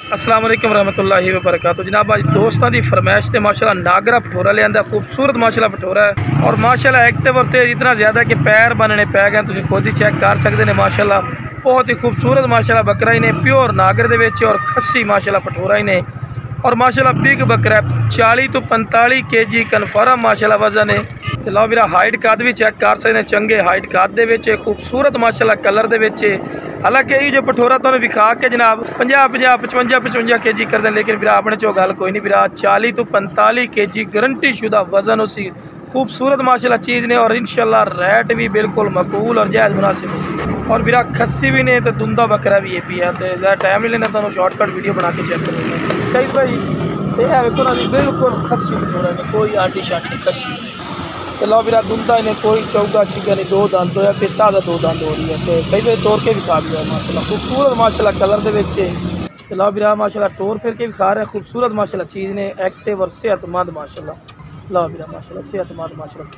अस्सलाम वालेकुम रहमतुल्लाहि व बरकातहू। जनाब आज दोस्तों की फरमाइश से माशाल्लाह नागरा पठोरा लिया, खूबसूरत माशाल्लाह पठोरा है और माशाल्लाह एक्टिव और तेज इतना ज़्यादा कि पैर बनने पै गए, तुम खुद ही चेक कर सकते हैं। माशाल्लाह बहुत ही खूबसूरत माशाल्लाह बकरा ही ने, प्योर नागर दे और खस्सी माशाल्लाह पठोरा ही ने और माशाल्लाह बिग बकरा 40 तो 45 kg कन्फर्म माशाल्लाह वजन है। तो लो मेरा हाइट कद भी चेक कर सकते हैं, चंगे हाइट कद दे खूबसूरत माशाल्लाह कलर दे। हालांकि ये जो पठोरा तुम विखा के जनाब 50-55 kg कर दें, लेकिन फिर अपने चो गल कोई नहीं। फिर 40 तो 45 kg गारंटी शुदा वजन उसी खूबसूरत माशाल्लाह चीज़ ने और इंशाल्लाह रेट भी बिल्कुल मकबूल और जायज़ मुनासिब और फिर खस्सी भी ने तो दुंदा बकरा भी ये भी है। तो ज़्यादा टाइम नहीं लेना, तुम शॉर्टकट वीडियो बना के चेक करो। सही भाई देखो बिल्कुल खस्सी पठोरा ने, कोई आंटी शांटी नहीं खस्सी। तो लो फिर दुंदा ने कोई चौका छिका नहीं, दो दंद होया कि ताज़ा दो दंद हो रही है। तो सही भाई तोड़ के भी खा लिया माशाल्लाह खूबसूरत माशाल्लाह कलर दे। तो लो फिर माशाल्लाह तोड़ फिर के भी खा रहे हैं, खूबसूरत माशाल्लाह चीज़ ने, एक्टिव और सेहतमंद माशाल्लाह। लो फिर माशाल्लाह सेहतमंद माशाल्लाह।